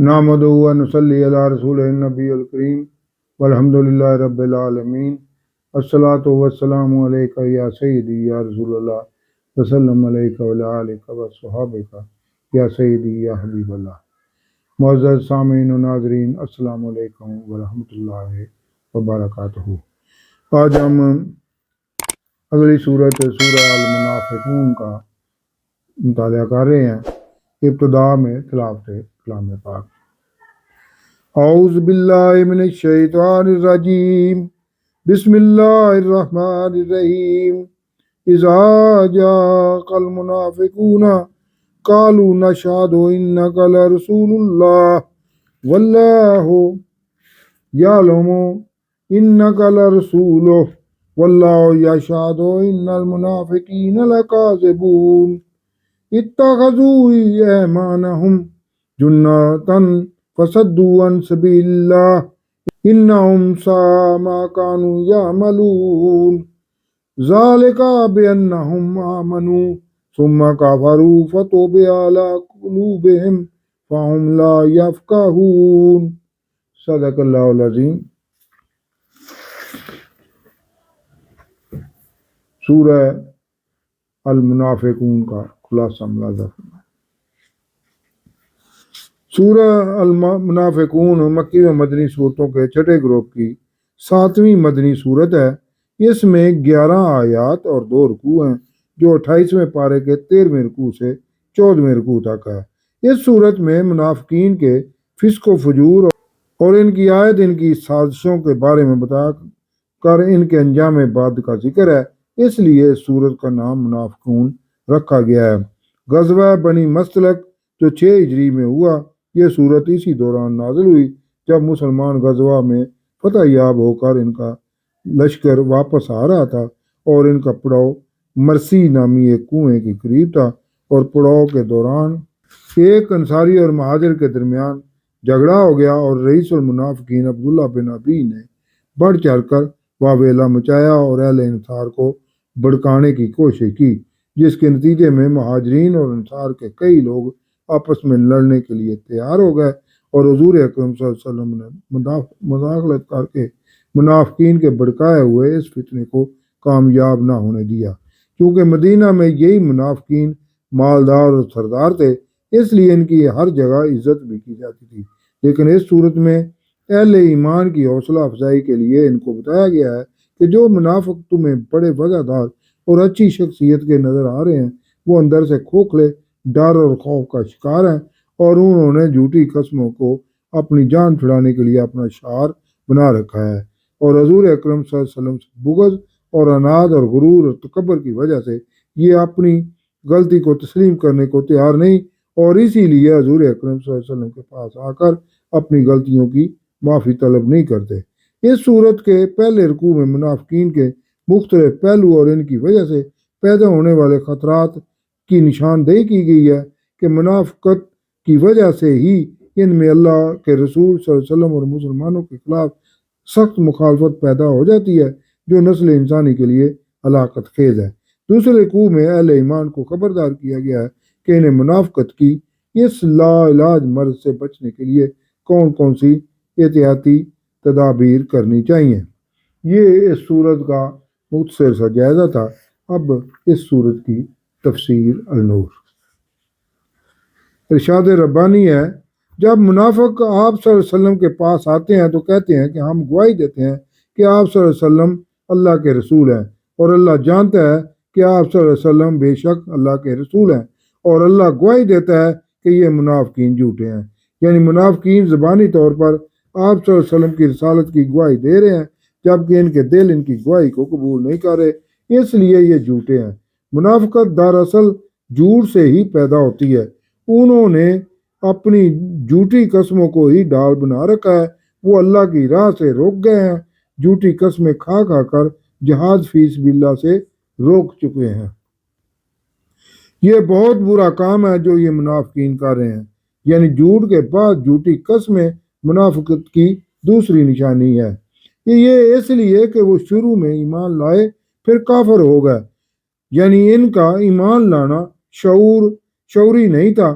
نحمدہ و نصلی علی رسول النبی الکریم والحمدللہ رب العالمین الصلاۃ والسلام علیکہ یا سیدی یا رسول اللہ وسلم علیکہ وعلی آلکہ وصحابکہ یا سیدی یا حبیب اللہ۔ معزز سامعین و ناظرین، السلام علیکم ورحمۃ اللہ وبرکاتہ۔ آج ہم اگلی سورت سورہ المنافقون کا مطالعہ کر رہے ہیں۔ ابتدا میں تلاوت کلام پاک۔ اعوذ باللہ من الشیطان الرجیم، بسم اللہ الرحمن الرحیم۔ اذا جاءك المنافقون قالوا نشهد انك لرسول الله والله يعلم انك لرسوله والله يشهد ان المنافقين لكاذبون اتخذوا ايمانهم جنة فصدوا عن سبيل الله انهم ساء ما كانوا يعملون ذلك بانهم آمنوا ثم كفروا فتوب على قلوبهم فهم لا يفقهون۔ صدق اللہ العظیم۔ سورہ المنافقون کا خلاصہ ملاحظہ فرمائیں۔ سورہ المنافقون مکی و مدنی صورتوں کے چھٹے گروپ کی 7ویں مدنی صورت ہے۔ اس میں 11 آیات اور 2 رکوع ہیں جو 28ویں پارے کے 13ویں رکوع سے 14ویں رکوع تک ہے۔ اس صورت میں منافقین کے فسق و فجور اور ان کی آیت ان کی سازشوں کے بارے میں بتا کر ان کے انجام بعد کا ذکر ہے، اس لیے اس صورت کا نام منافقون رکھا گیا ہے۔ غزوہ بنی مستلق جو 6 ہجری میں ہوا، یہ صورت اسی دوران نازل ہوئی جب مسلمان غزوہ میں فتح یاب ہو کر ان کا لشکر واپس آ رہا تھا اور ان کا پڑاؤ مرسی نامی ایک کنویں کے قریب تھا، اور پڑاؤ کے دوران ایک انصاری اور مہاجر کے درمیان جھگڑا ہو گیا اور رئیس المنافقین عبداللہ بن ابی نے بڑھ چڑھ کر واویلا مچایا اور اہل انصار کو بھڑکانے کی کوشش کی، جس کے نتیجے میں مہاجرین اور انصار کے کئی لوگ آپس میں لڑنے کے لیے تیار ہو گئے، اور حضور اکرم صلی اللہ علیہ وسلم نے مداخلت کر کے منافقین کے بھڑکائے ہوئے اس فتنے کو کامیاب نہ ہونے دیا۔ کیونکہ مدینہ میں یہی منافقین مالدار اور سردار تھے، اس لیے ان کی ہر جگہ عزت بھی کی جاتی تھی، لیکن اس صورت میں اہل ایمان کی حوصلہ افزائی کے لیے ان کو بتایا گیا ہے کہ جو منافق تمہیں بڑے وفادار اور اچھی شخصیت کے نظر آ رہے ہیں، وہ اندر سے کھوکھلے ڈر اور خوف کا شکار ہیں، اور انہوں نے جھوٹی قسموں کو اپنی جان چھڑانے کے لیے اپنا شعار بنا رکھا ہے، اور حضور اکرم صلی اللہ علیہ وسلم سے بغض اور عناد اور غرور اور تکبر کی وجہ سے یہ اپنی غلطی کو تسلیم کرنے کو تیار نہیں، اور اسی لیے حضور اکرم صلی اللہ علیہ وسلم کے پاس آ کر اپنی غلطیوں کی معافی طلب نہیں کرتے۔ اس صورت کے پہلے رکوع میں منافقین کے مختلف پہلو اور ان کی وجہ سے پیدا ہونے والے خطرات کی نشاندہی کی گئی ہے کہ منافقت کی وجہ سے ہی ان میں اللہ کے رسول صلی اللہ علیہ وسلم اور مسلمانوں کے خلاف سخت مخالفت پیدا ہو جاتی ہے، جو نسل انسانی کے لیے ہلاکت خیز ہے۔ دوسرے رکوع میں اہل ایمان کو خبردار کیا گیا ہے کہ انہیں منافقت کی اس لا علاج مرض سے بچنے کے لیے کون کون سی احتیاطی تدابیر کرنی چاہیے۔ یہ اس صورت کا مختصر سا جائزہ تھا۔ اب اس صورت کی تفسیر النور۔ ارشاد ربانی ہے، جب منافق آپ صلی اللہ علیہ وسلم کے پاس آتے ہیں تو کہتے ہیں کہ ہم گواہی دیتے ہیں کہ آپ صلی اللہ علیہ وسلم اللہ کے رسول ہیں، اور اللہ جانتا ہے کہ آپ صلی اللہ علیہ وسلم بے شک اللہ کے رسول ہیں، اور اللہ گواہی دیتا ہے کہ یہ منافقین جھوٹے ہیں۔ یعنی منافقین زبانی طور پر آپ صلی اللہ علیہ وسلم کی رسالت کی گواہی دے رہے ہیں، جبکہ ان کے دل ان کی گواہی کو قبول نہیں کر رہے، اس لیے یہ جھوٹے ہیں۔ منافقت دراصل جھوٹ سے ہی پیدا ہوتی ہے۔ انہوں نے اپنی جھوٹی قسموں کو ہی ڈال بنا رکھا ہے، وہ اللہ کی راہ سے روک گئے ہیں، جھوٹی قسمیں کھا کھا کر جہاد فی سبیل اللہ سے روک چکے ہیں۔ یہ بہت برا کام ہے جو یہ منافقین کر رہے ہیں، یعنی جھوٹ کے بعد جھوٹی قسمیں منافقت کی دوسری نشانی ہے۔ یہ اس لیے کہ وہ شروع میں ایمان لائے پھر کافر ہو گئے، یعنی ان کا ایمان لانا شعوری نہیں تھا،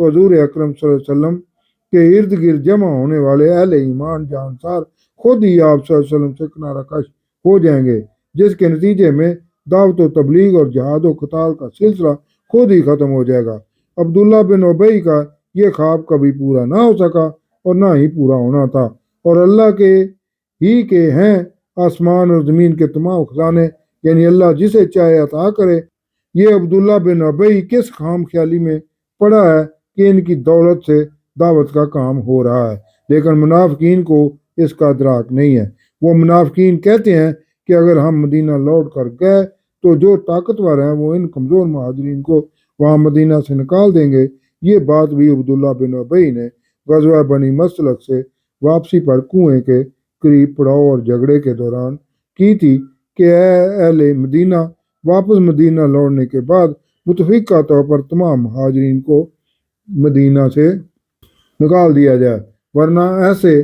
تو حضور اکرم صلی اللہ علیہ وسلم کے ارد گرد جمع ہونے والے اہل ایمان جانسار خود ہی آپ صلی اللہ علیہ وسلم سے کنارہ کش ہو جائیں گے، جس کے نتیجے میں دعوت و تبلیغ اور جہاد و قتال کا سلسلہ خود ہی ختم ہو جائے گا۔ عبداللہ بن ابی کا یہ خواب کبھی پورا نہ ہو سکا اور نہ ہی پورا ہونا تھا، اور اللہ کے ہیں آسمان اور زمین کے تمام خزانے، یعنی اللہ جسے چاہے عطا کرے۔ یہ عبداللہ بن ابی کس خام خیالی میں پڑا ہے کہ ان کی دولت سے دعوت کا کام ہو رہا ہے، لیکن منافقین کو اس کا ادراک نہیں ہے۔ وہ منافقین کہتے ہیں کہ اگر ہم مدینہ لوٹ کر گئے تو جو طاقتور ہیں وہ ان کمزور مہاجرین کو وہاں مدینہ سے نکال دیں گے۔ یہ بات بھی عبداللہ بن ابی نے غزوہ بنی مصطلق سے واپسی پر کنویں کے قریب پڑاؤ اور جھگڑے کے دوران کی تھی کہ اے اہل مدینہ، واپس مدینہ لوٹنے کے بعد متفقہ طور پر تمام مہاجرین کو مدینہ سے نکال دیا جائے، ورنہ ایسے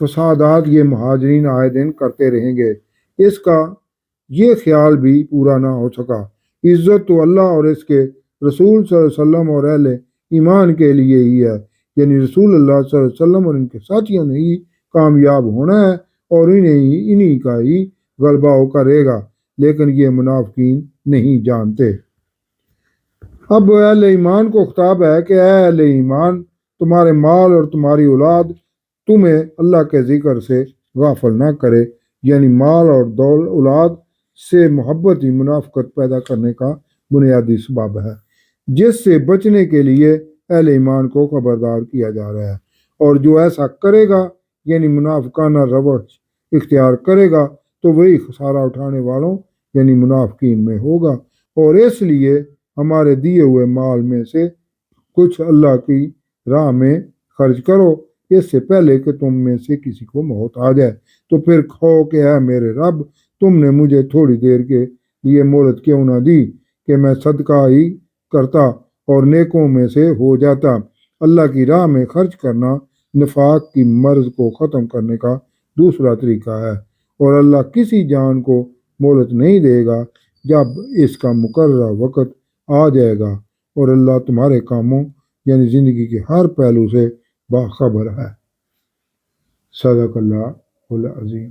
فسادات یہ مہاجرین آئے دن کرتے رہیں گے۔ اس کا یہ خیال بھی پورا نہ ہو سکا۔ عزت تو اللہ اور اس کے رسول صلی اللہ علیہ وسلم اور اہل ایمان کے لیے ہی ہے، یعنی رسول اللہ صلی اللہ علیہ وسلم اور ان کے ساتھیوں نے ہی کامیاب ہونا ہے اور انہی کا ہی غلبہ ہو کرے گا، لیکن یہ منافقین نہیں جانتے۔ اب اہل ایمان کو خطاب ہے کہ اے اہل ایمان، تمہارے مال اور تمہاری اولاد تمہیں اللہ کے ذکر سے غافل نہ کرے، یعنی مال اور اولاد سے محبت ہی منافقت پیدا کرنے کا بنیادی سبب ہے، جس سے بچنے کے لیے اہل ایمان کو خبردار کیا جا رہا ہے، اور جو ایسا کرے گا یعنی منافقانہ روش اختیار کرے گا تو وہی خسارہ اٹھانے والوں یعنی منافقین میں ہوگا۔ اور اس لیے ہمارے دیے ہوئے مال میں سے کچھ اللہ کی راہ میں خرچ کرو، اس سے پہلے کہ تم میں سے کسی کو موت آ جائے، تو پھر کہو کہ اے میرے رب، تم نے مجھے تھوڑی دیر کے لیے مہلت کیوں نہ دی کہ میں صدقہ ہی کرتا اور نیکوں میں سے ہو جاتا۔ اللہ کی راہ میں خرچ کرنا نفاق کی مرض کو ختم کرنے کا دوسرا طریقہ ہے، اور اللہ کسی جان کو مہلت نہیں دے گا جب اس کا مقررہ وقت آ جائے گا، اور اللہ تمہارے کاموں یعنی زندگی کے ہر پہلو سے باخبر ہے۔ صدق اللہ العظیم۔